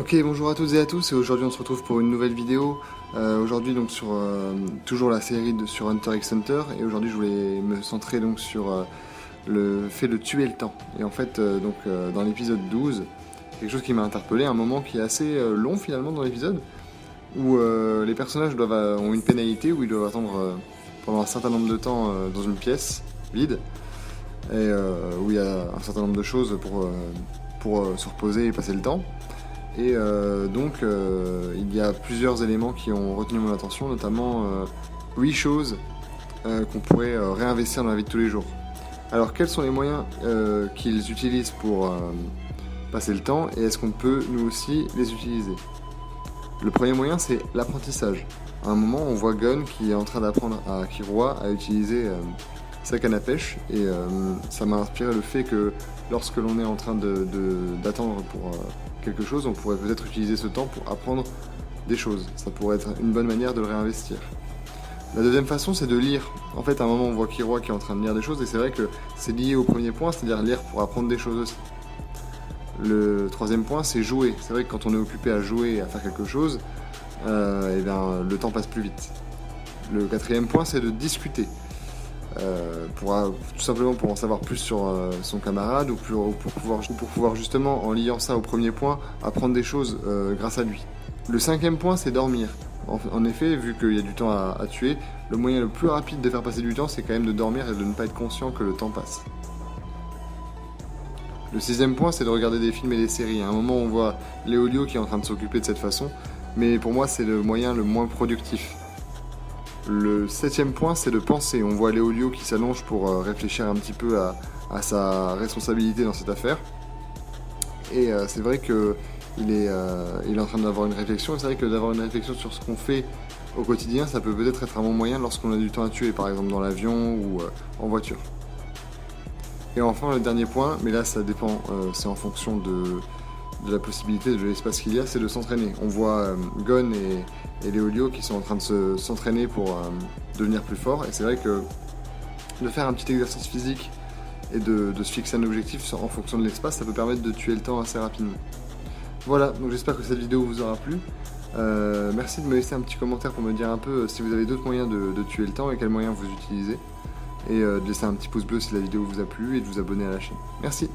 Ok, bonjour à toutes et à tous, et aujourd'hui on se retrouve pour une nouvelle vidéo. Aujourd'hui donc sur toujours la série sur Hunter x Hunter, et aujourd'hui je voulais me centrer donc sur le fait de tuer le temps. Et en fait dans l'épisode 12, quelque chose qui m'a interpellé, un moment qui est assez long finalement dans l'épisode, où les personnages ont une pénalité, où ils doivent attendre pendant un certain nombre de temps dans une pièce vide, et où il y a un certain nombre de choses pour se reposer et passer le temps. Et il y a plusieurs éléments qui ont retenu mon attention, notamment 8 choses qu'on pourrait réinvestir dans la vie de tous les jours. Alors quels sont les moyens qu'ils utilisent pour passer le temps, et est-ce qu'on peut nous aussi les utiliser? Le premier moyen, c'est l'apprentissage. À un moment, on voit Gon qui est en train d'apprendre à Killua à utiliser sa canne à pêche, et ça m'a inspiré le fait que lorsque l'on est en train d'attendre pour quelque chose, on pourrait peut-être utiliser ce temps pour apprendre des choses. Ça pourrait être une bonne manière de le réinvestir. La deuxième façon, c'est de lire. En fait, à un moment, on voit Killua qui est en train de lire des choses, et c'est vrai que c'est lié au premier point, c'est-à-dire lire pour apprendre des choses aussi. Le troisième point, c'est jouer. C'est vrai que quand on est occupé à jouer et à faire quelque chose, le temps passe plus vite. Le quatrième point, c'est de discuter. Tout simplement pour en savoir plus sur son camarade, ou pour pouvoir justement, en liant ça au premier point, apprendre des choses grâce à lui. Le cinquième point, c'est dormir. En effet, vu qu'il y a du temps à tuer, le moyen le plus rapide de faire passer du temps, c'est quand même de dormir et de ne pas être conscient que le temps passe. Le sixième point, c'est de regarder des films et des séries. À un moment, on voit Léolio qui est en train de s'occuper de cette façon, mais pour moi, c'est le moyen le moins productif. Le septième point, c'est de penser. On voit Léolio qui s'allonge pour réfléchir un petit peu à sa responsabilité dans cette affaire. Et c'est vrai qu'il est en train d'avoir une réflexion. Et c'est vrai que d'avoir une réflexion sur ce qu'on fait au quotidien, ça peut peut-être être un bon moyen lorsqu'on a du temps à tuer, par exemple dans l'avion ou en voiture. Et enfin, le dernier point, mais là ça dépend, c'est en fonction de la possibilité, de l'espace qu'il y a, c'est de s'entraîner. On voit Gon et Léolio qui sont en train de s'entraîner pour devenir plus forts, et c'est vrai que de faire un petit exercice physique et de se fixer un objectif en fonction de l'espace, ça peut permettre de tuer le temps assez rapidement. Voilà, donc j'espère que cette vidéo vous aura plu. Merci de me laisser un petit commentaire pour me dire un peu si vous avez d'autres moyens de tuer le temps et quels moyens vous utilisez. Et de laisser un petit pouce bleu si la vidéo vous a plu, et de vous abonner à la chaîne. Merci.